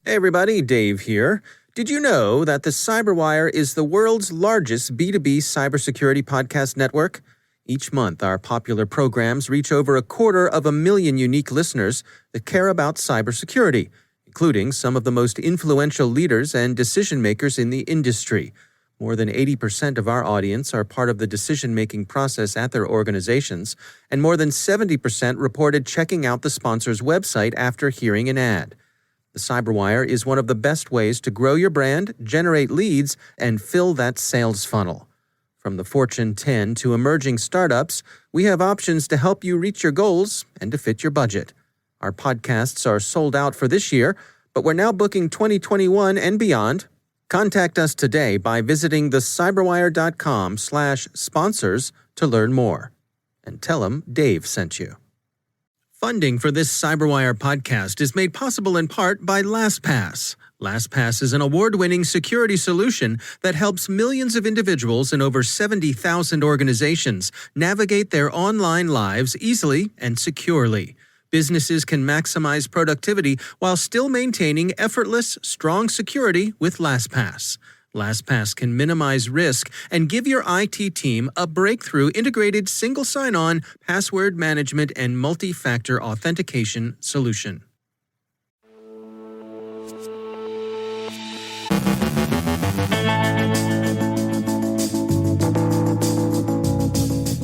Hey everybody, Dave here. Did you know that the CyberWire is the world's largest B2B cybersecurity podcast network? Each month, our popular programs reach over 250,000 unique listeners that care about cybersecurity, including some of the most influential leaders and decision-makers in the industry. More than 80% of our audience are part of the decision-making process at their organizations, and more than 70% reported checking out the sponsor's website after hearing an ad. The CyberWire is one of the best ways to grow your brand, generate leads, and fill that sales funnel. From the Fortune 10 to emerging startups, we have options to help you reach your goals and to fit your budget. Our podcasts are sold out for this year, but we're now booking 2021 and beyond. Contact us today by visiting thecyberwire.com/sponsors to learn more. And tell them Dave sent you. Funding for this CyberWire podcast is made possible in part by LastPass. LastPass is an award-winning security solution that helps millions of individuals in over 70,000 organizations navigate their online lives easily and securely. Businesses can maximize productivity while still maintaining effortless, strong security with LastPass. LastPass can minimize risk and give your IT team a breakthrough integrated single sign-on, password management, and multi-factor authentication solution.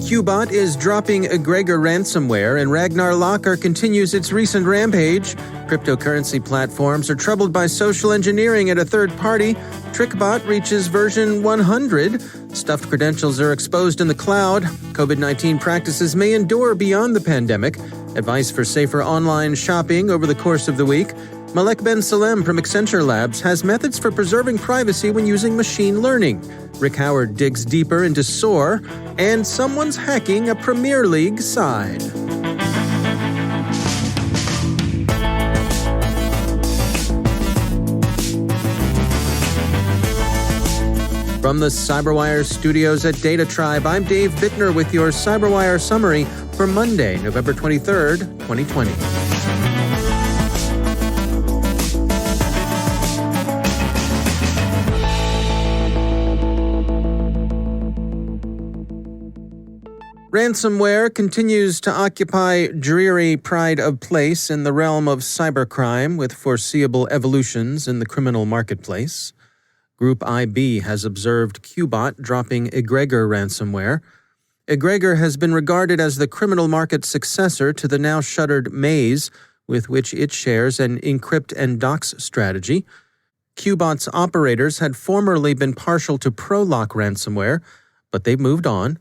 Qbot is dropping Egregor ransomware, and RagnarLocker continues its recent rampage. Cryptocurrency platforms are troubled by social engineering at a third party. TrickBot reaches version 100. Stuffed credentials are exposed in the cloud. COVID-19 practices may endure beyond the pandemic. Advice for safer online shopping over the course of the week. Malek Ben Salem from Accenture Labs has methods for preserving privacy when using machine learning. Rick Howard digs deeper into SOAR, and someone's hacking a Premier League side. From the CyberWire studios at Data Tribe, I'm Dave Bittner with your CyberWire summary for Monday, November 23rd, 2020. Ransomware continues to occupy dreary pride of place in the realm of cybercrime with foreseeable evolutions in the criminal marketplace. Group IB has observed Qbot dropping Egregor ransomware. Egregor has been regarded as the criminal market successor to the now shuttered Maze, with which it shares an encrypt and dox strategy. Qbot's operators had formerly been partial to Prolock ransomware, but they've moved on.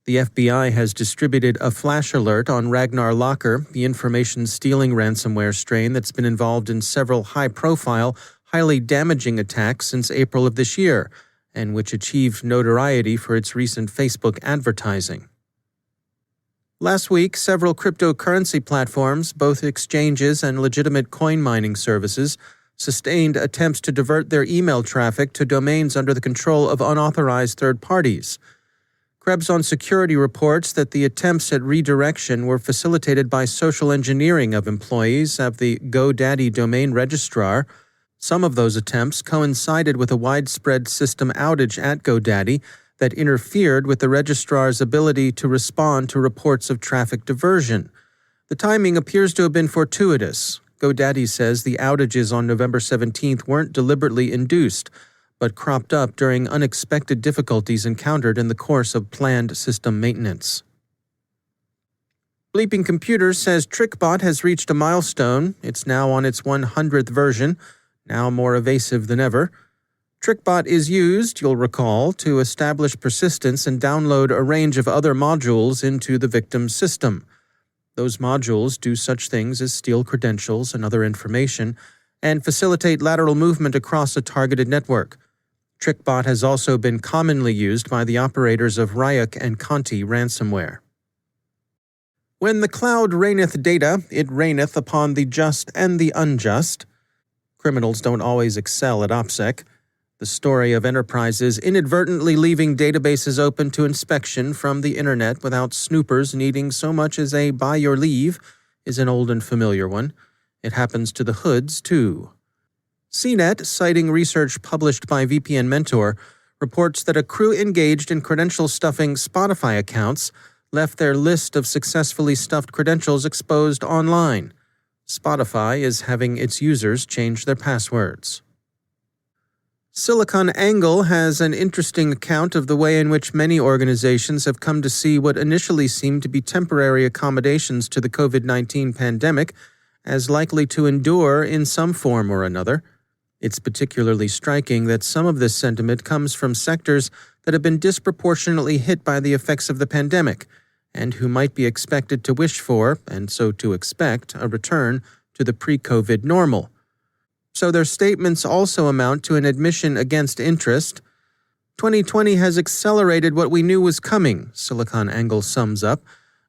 The FBI has distributed a flash alert on RagnarLocker, the information stealing ransomware strain that's been involved in several high-profile, highly damaging attacks since April of this year, and which achieved notoriety for its recent Facebook advertising. Last week, several cryptocurrency platforms, both exchanges and legitimate coin mining services, sustained attempts to divert their email traffic to domains under the control of unauthorized third parties. Krebs on Security reports that the attempts at redirection were facilitated by social engineering of employees of the GoDaddy domain registrar. Some of those attempts coincided with a widespread system outage at GoDaddy that interfered with the registrar's ability to respond to reports of traffic diversion. The timing appears to have been fortuitous. GoDaddy says the outages on November 17th weren't deliberately induced, but cropped up during unexpected difficulties encountered in the course of planned system maintenance. Bleeping Computers says TrickBot has reached a milestone. It's now on its 100th version, now more evasive than ever. TrickBot is used, you'll recall, to establish persistence and download a range of other modules into the victim's system. Those modules do such things as steal credentials and other information and facilitate lateral movement across a targeted network. TrickBot has also been commonly used by the operators of Ryuk and Conti ransomware. When the cloud raineth data, it raineth upon the just and the unjust. Criminals don't always excel at OPSEC. The story of enterprises inadvertently leaving databases open to inspection from the internet without snoopers needing so much as a by your leave is an old and familiar one. It happens to the hoods, too. CNET, citing research published by VPN Mentor, reports that a crew engaged in credential stuffing Spotify accounts left their list of successfully stuffed credentials exposed online. Spotify is having its users change their passwords. SiliconANGLE has an interesting account of the way in which many organizations have come to see what initially seemed to be temporary accommodations to the COVID-19 pandemic as likely to endure in some form or another. It's particularly striking that some of this sentiment comes from sectors that have been disproportionately hit by the effects of the pandemic, and who might be expected to wish for, and so to expect, a return to the pre-COVID normal. So their statements also amount to an admission against interest. 2020 has accelerated what we knew was coming, SiliconANGLE sums up,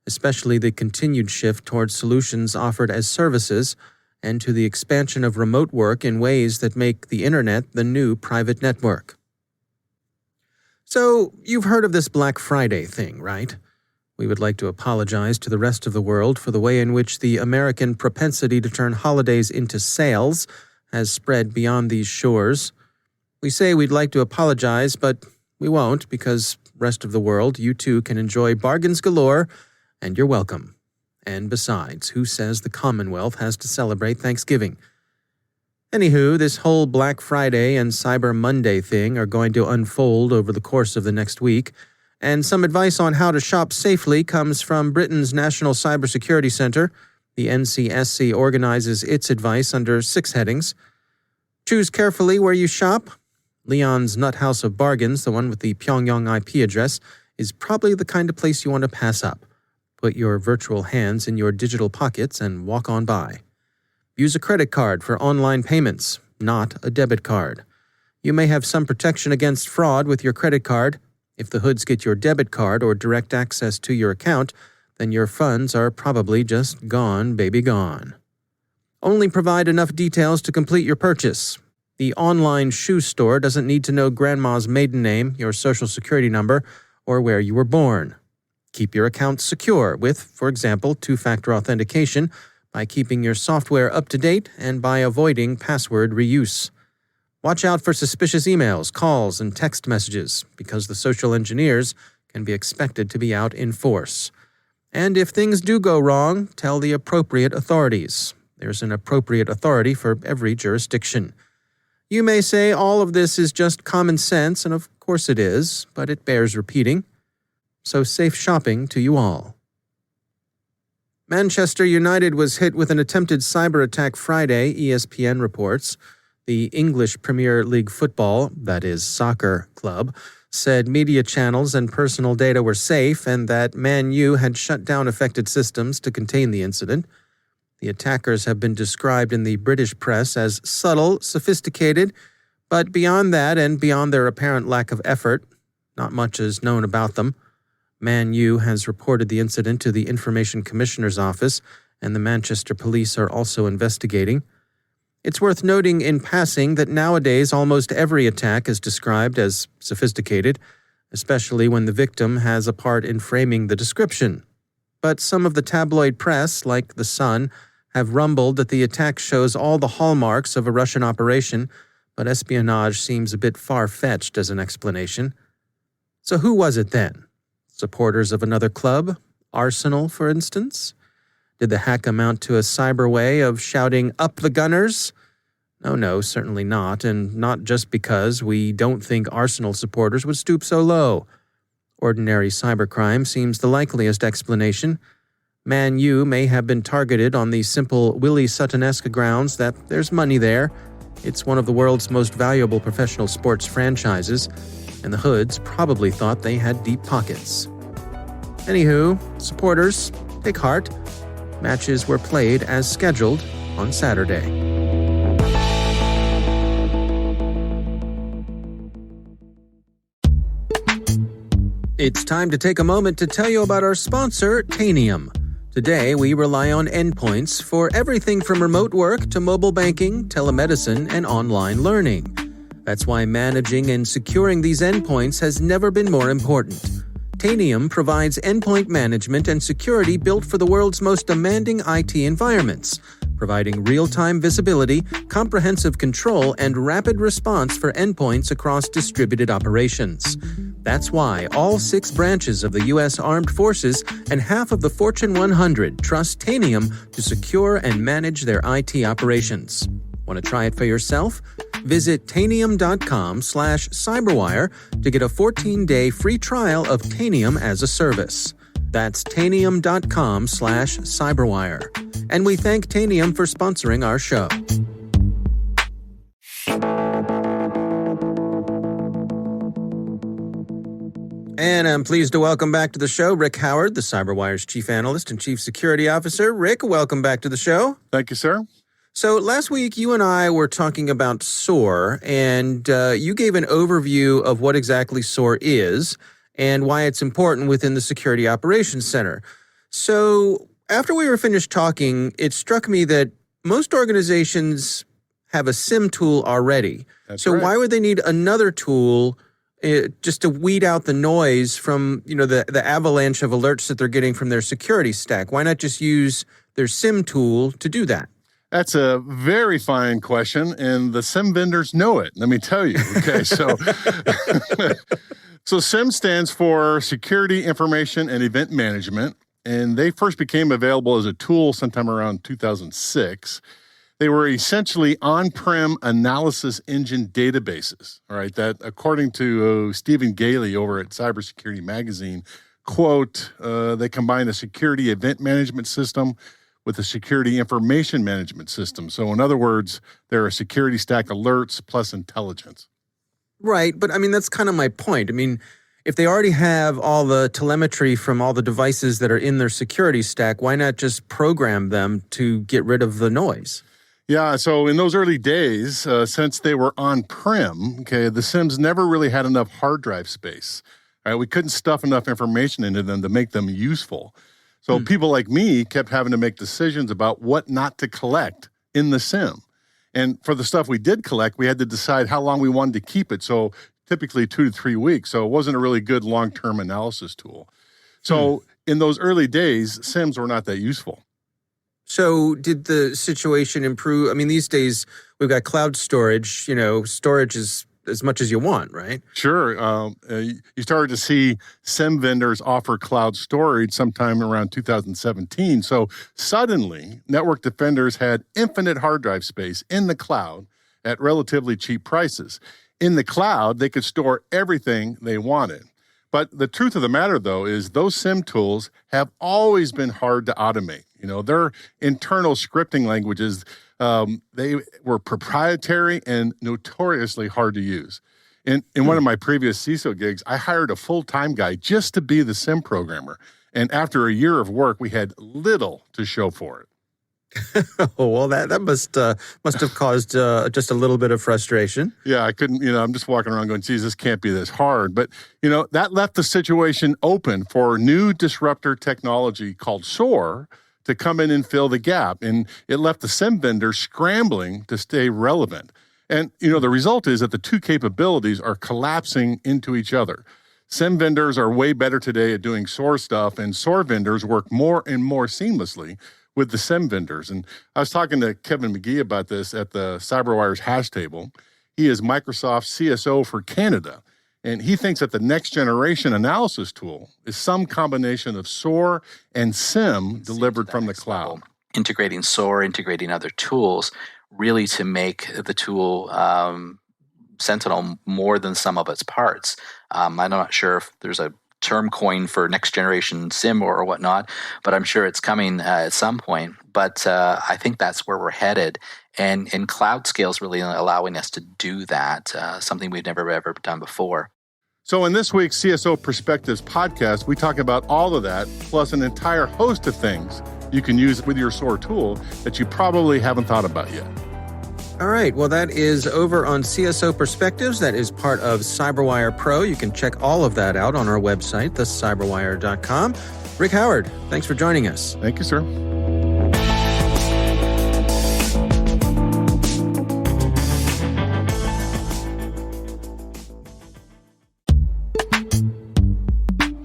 especially the continued shift towards solutions offered as services and to the expansion of remote work in ways that make the internet the new private network. So, you've heard of this Black Friday thing, right? We would like to apologize to the rest of the world for the way in which the American propensity to turn holidays into sales has spread beyond these shores. We say we'd like to apologize, but we won't, because rest of the world, you too can enjoy bargains galore, and you're welcome. And besides, who says the Commonwealth has to celebrate Thanksgiving? Anywho, this whole Black Friday and Cyber Monday thing are going to unfold over the course of the next week, and some advice on how to shop safely comes from Britain's National Cybersecurity Center. The NCSC organizes its advice under 6 headings. Choose carefully where you shop. Leon's Nut House of Bargains, the one with the Pyongyang IP address, is probably the kind of place you want to pass up. Put your virtual hands in your digital pockets and walk on by. Use a credit card for online payments, not a debit card. You may have some protection against fraud with your credit card. If the hoods get your debit card or direct access to your account, then your funds are probably just gone, baby, gone. Only provide enough details to complete your purchase. The online shoe store doesn't need to know grandma's maiden name, your social security number, or where you were born. Keep your accounts secure with, for example, 2-factor authentication by keeping your software up to date and by avoiding password reuse. Watch out for suspicious emails, calls, and text messages, because the social engineers can be expected to be out in force. And if things do go wrong, tell the appropriate authorities. There's an appropriate authority for every jurisdiction. You may say all of this is just common sense, and of course it is, but it bears repeating. So safe shopping to you all. Manchester United was hit with an attempted cyber attack Friday, ESPN reports. The English Premier League football, that is soccer club, said media channels and personal data were safe and that Man U had shut down affected systems to contain the incident. The attackers have been described in the British press as subtle, sophisticated, but beyond that and beyond their apparent lack of effort, not much is known about them. Man U has reported the incident to the Information Commissioner's Office, and the Manchester Police are also investigating. It's worth noting in passing that nowadays almost every attack is described as sophisticated, especially when the victim has a part in framing the description. But some of the tabloid press, like The Sun, have rumbled that the attack shows all the hallmarks of a Russian operation, but espionage seems a bit far-fetched as an explanation. So who was it then? Supporters of another club? Arsenal, for instance? Did the hack amount to a cyber way of shouting, "Up the Gunners"? No, certainly not, and not just because we don't think Arsenal supporters would stoop so low. Ordinary cybercrime seems the likeliest explanation. Man U may have been targeted on the simple Willie Sutton-esque grounds that there's money there. It's one of the world's most valuable professional sports franchises, and the hoods probably thought they had deep pockets. Anywho, supporters, take heart. Matches were played as scheduled on Saturday. It's time to take a moment to tell you about our sponsor, Tanium. Today, we rely on endpoints for everything from remote work to mobile banking, telemedicine, and online learning. That's why managing and securing these endpoints has never been more important. Tanium provides endpoint management and security built for the world's most demanding IT environments, providing real-time visibility, comprehensive control, and rapid response for endpoints across distributed operations. That's why all 6 branches of the U.S. Armed Forces and half of the Fortune 100 trust Tanium to secure and manage their IT operations. Want to try it for yourself? Visit Tanium.com/CyberWire to get a 14-day free trial of Tanium as a service. That's Tanium.com/CyberWire. And we thank Tanium for sponsoring our show. And I'm pleased to welcome back to the show Rick Howard, the CyberWire's Chief Analyst and Chief Security Officer. Rick, welcome back to the show. Thank you, sir. So last week, you and I were talking about SOAR, and you gave an overview of what exactly SOAR is and why it's important within the Security Operations Center. So after we were finished talking, it struck me that most organizations have a SIM tool already. That's so right. Why would they need another tool just to weed out the noise from, the avalanche of alerts that they're getting from their security stack? Why not just use their SIM tool to do that? That's a very fine question, and the SIM vendors know it. Let me tell you. Okay, so SIM stands for Security Information and Event Management, and they first became available as a tool sometime around 2006. They were essentially on-prem analysis engine databases, all right, that according to Stephen Gailey over at Cybersecurity Magazine, quote, they combine a security event management system with a security information management system. So in other words, there are security stack alerts plus intelligence. Right, but that's kind of my point. If they already have all the telemetry from all the devices that are in their security stack, why not just program them to get rid of the noise? Yeah, so in those early days, since they were on-prem, the SIMs never really had enough hard drive space. Right? We couldn't stuff enough information into them to make them useful. So people like me kept having to make decisions about what not to collect in the SIM. And for the stuff we did collect, we had to decide how long we wanted to keep it. So typically 2 to 3 weeks. So it wasn't a really good long-term analysis tool. So in those early days, SIMs were not that useful. So did the situation improve? These days we've got cloud storage. Storage is as much as you want, right? Sure. You started to see SIM vendors offer cloud storage sometime around 2017. So suddenly, network defenders had infinite hard drive space in the cloud at relatively cheap prices. In the cloud, they could store everything they wanted. But the truth of the matter, though, is those SIM tools have always been hard to automate. Their internal scripting languages, they were proprietary and notoriously hard to use. In one of my previous CISO gigs, I hired a full-time guy just to be the SIM programmer. And after a year of work, we had little to show for it. Oh, well, that must have caused just a little bit of frustration. Yeah, I couldn't, I'm just walking around going, geez, this can't be this hard. But, that left the situation open for new disruptor technology called SOAR to come in and fill the gap. And it left the SIM vendor scrambling to stay relevant. And, the result is that the two capabilities are collapsing into each other. SIM vendors are way better today at doing SOAR stuff, and SOAR vendors work more and more seamlessly with the SIM vendors. And I was talking to Kevin McGee about this at the CyberWire's hash table. He is Microsoft's CSO for Canada. And he thinks that the next generation analysis tool is some combination of SOAR and SIM delivered from the cloud. Integrating SOAR, integrating other tools, really to make the tool Sentinel more than some of its parts. I'm not sure if there's a term coined for next generation SIM or whatnot, but I'm sure it's coming at some point. But I think that's where we're headed. And cloud scale is really allowing us to do that, something we've never ever done before. So in this week's CSO Perspectives podcast, we talk about all of that, plus an entire host of things you can use with your SOAR tool that you probably haven't thought about yet. All right. Well, that is over on CSO Perspectives. That is part of CyberWire Pro. You can check all of that out on our website, thecyberwire.com. Rick Howard, thanks for joining us. Thank you, sir.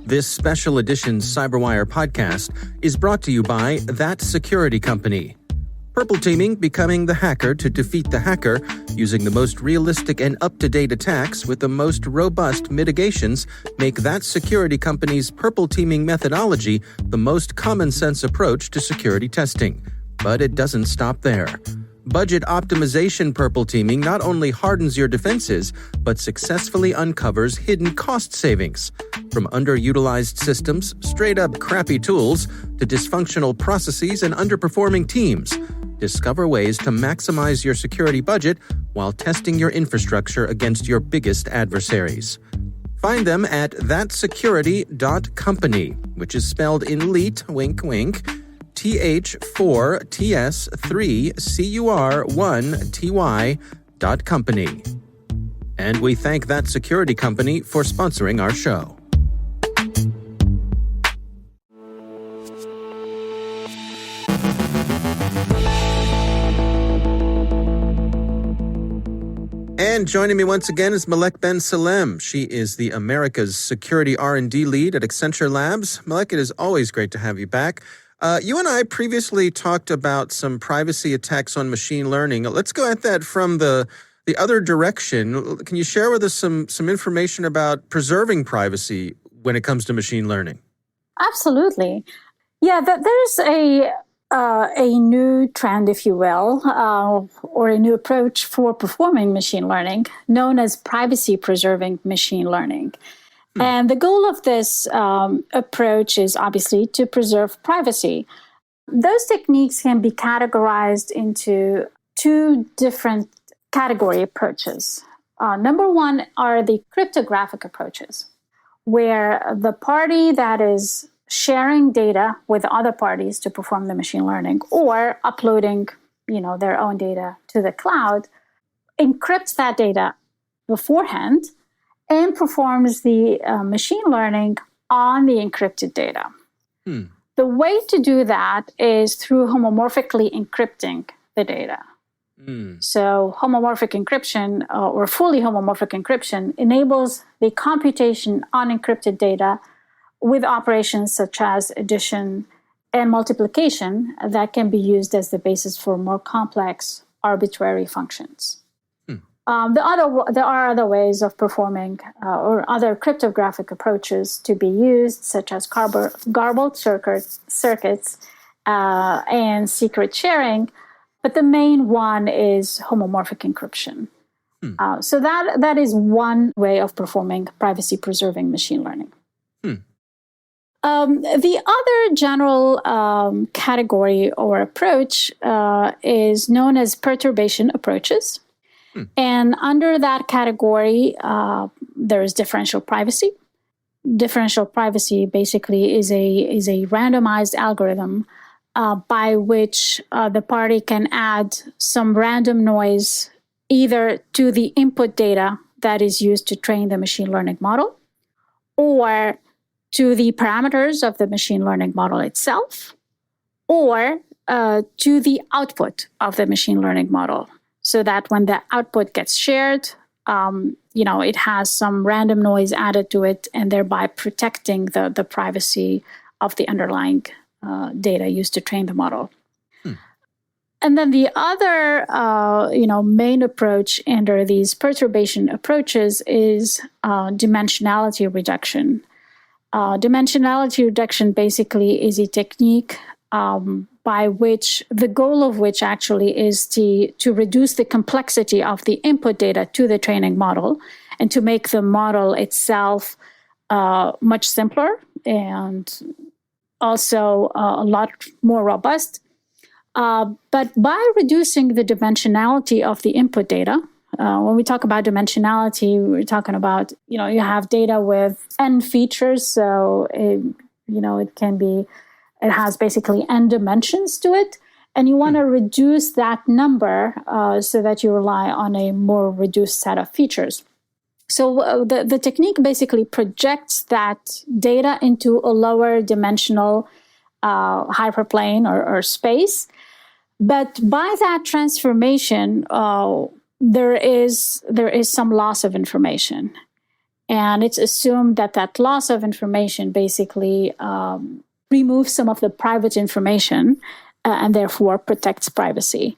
This special edition CyberWire podcast is brought to you by That Security Company. Purple teaming, becoming the hacker to defeat the hacker, using the most realistic and up-to-date attacks with the most robust mitigations, make that security company's purple teaming methodology the most common-sense approach to security testing. But it doesn't stop there. Budget optimization purple teaming not only hardens your defenses, but successfully uncovers hidden cost savings. From underutilized systems, straight-up crappy tools, to dysfunctional processes and underperforming teams, discover ways to maximize your security budget while testing your infrastructure against your biggest adversaries. Find them at thatsecurity.company, which is spelled in leet, wink, wink, TH4TS3CUR1TY.company. And we thank That Security Company for sponsoring our show. And joining me once again is Malek Ben Salem. She is the America's Security R&D Lead at Accenture Labs. Malek, it is always great to have you back. You and I previously talked about some privacy attacks on machine learning. Let's go at that from the other direction. Can you share with us some information about preserving privacy when it comes to machine learning? Absolutely. Yeah, there's a new trend, if you will, or a new approach for performing machine learning known as privacy-preserving machine learning. And the goal of this approach is obviously to preserve privacy. Those techniques can be categorized into two different category approaches. Number one are the cryptographic approaches, where the party that is sharing data with other parties to perform the machine learning or uploading, their own data to the cloud, encrypts that data beforehand and performs the machine learning on the encrypted data. The way to do that is through homomorphically encrypting the data. So homomorphic encryption or fully homomorphic encryption enables the computation on encrypted data with operations such as addition and multiplication that can be used as the basis for more complex arbitrary functions. There are other ways of performing or other cryptographic approaches to be used, such as garbled circuits and secret sharing, but the main one is homomorphic encryption. So that is one way of performing privacy-preserving machine learning. The other general category or approach is known as perturbation approaches. And under that category, there is differential privacy. Differential privacy basically is a randomized algorithm by which the party can add some random noise either to the input data that is used to train the machine learning model or to the parameters of the machine learning model itself or to the output of the machine learning model. So that when the output gets shared, it has some random noise added to it, and thereby protecting the privacy of the underlying data used to train the model. And then the other, main approach under these perturbation approaches is dimensionality reduction. Dimensionality reduction basically is a technique by which the goal of which actually is to reduce the complexity of the input data to the training model and to make the model itself much simpler and also a lot more robust. But by reducing the dimensionality of the input data, when we talk about dimensionality, we're talking about, you have data with n features, so it has basically n dimensions to it, and you want to reduce that number so that you rely on a more reduced set of features. So the technique basically projects that data into a lower dimensional hyperplane or space, but by that transformation, there is some loss of information, and it's assumed that loss of information basically removes some of the private information and therefore protects privacy.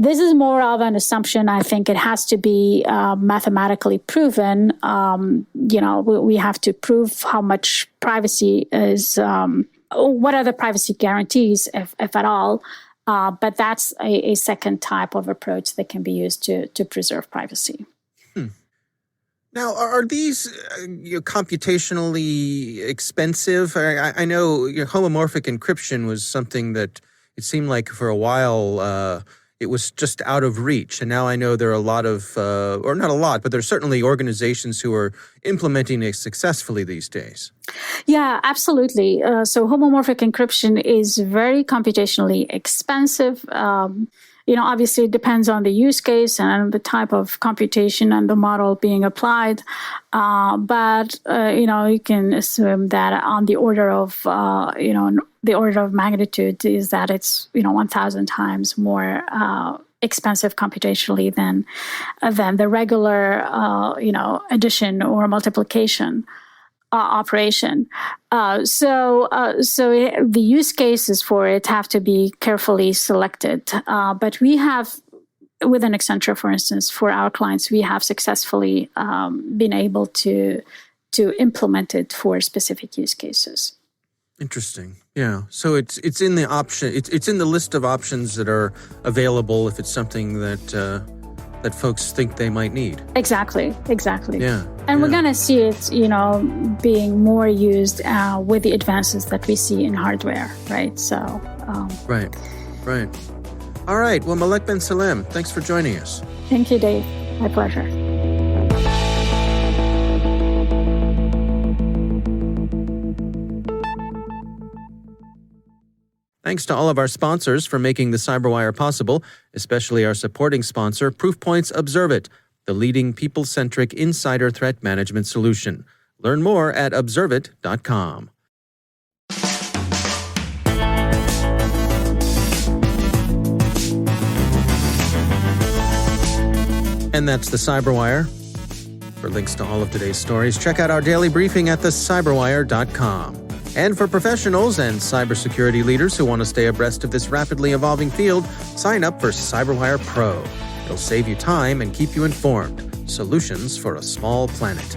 This is more of an assumption. I think it has to be mathematically proven. We have to prove how much privacy is, what are the privacy guarantees, if at all. But that's a second type of approach that can be used to preserve privacy. Now, are these computationally expensive? I know homomorphic encryption was something that it seemed like for a while it was just out of reach. And now I know there are a lot of, or not a lot, but there's certainly organizations who are implementing it successfully these days. Yeah, absolutely. So homomorphic encryption is very computationally expensive. Obviously it depends on the use case and the type of computation and the model being applied. But you can assume that on the order of, the order of magnitude is that it's, 1,000 times more expensive computationally than the regular, addition or multiplication operation. So the use cases for it have to be carefully selected. But we have, within Accenture, for instance, for our clients, we have successfully been able to implement it for specific use cases. Interesting. Yeah. So it's in the option. It's in the list of options that are available if it's something that folks think they might need. Exactly. Yeah. And we're going to see it, being more used with the advances that we see in hardware, right? So. Right. All right. Well, Malek Ben Salem, thanks for joining us. Thank you, Dave. My pleasure. Thanks to all of our sponsors for making the CyberWire possible, especially our supporting sponsor, Proofpoint's Observe It, the leading people-centric insider threat management solution. Learn more at observeit.com. And that's the CyberWire. For links to all of today's stories, check out our daily briefing at thecyberwire.com. And for professionals and cybersecurity leaders who want to stay abreast of this rapidly evolving field, sign up for CyberWire Pro. It'll save you time and keep you informed. Solutions for a small planet.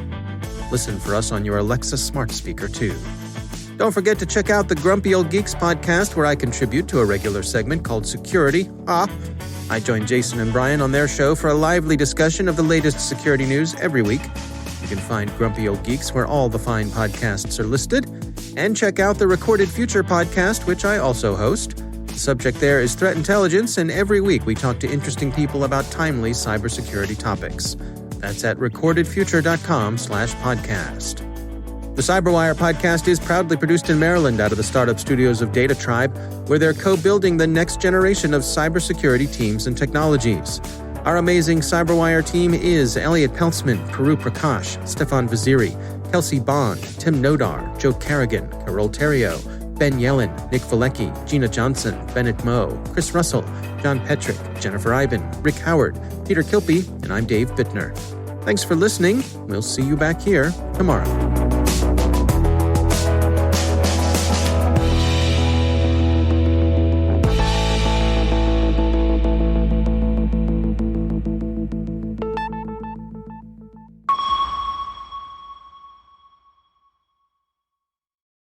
Listen for us on your Alexa smart speaker, too. Don't forget to check out the Grumpy Old Geeks podcast, where I contribute to a regular segment called Security. I join Jason and Brian on their show for a lively discussion of the latest security news every week. You can find Grumpy Old Geeks where all the fine podcasts are listed. And check out the Recorded Future podcast, which I also host. The subject there is threat intelligence, and every week we talk to interesting people about timely cybersecurity topics. That's at recordedfuture.com/podcast. The CyberWire podcast is proudly produced in Maryland out of the startup studios of Data Tribe, where they're co-building the next generation of cybersecurity teams and technologies. Our amazing CyberWire team is Elliot Peltzman, Puru Prakash, Stefan Vaziri, Kelsey Bond, Tim Nodar, Joe Carrigan, Carol Terrio, Ben Yellen, Nick Valecki, Gina Johnson, Bennett Moe, Chris Russell, John Petrick, Jennifer Iben, Rick Howard, Peter Kilpie, and I'm Dave Bittner. Thanks for listening. We'll see you back here tomorrow.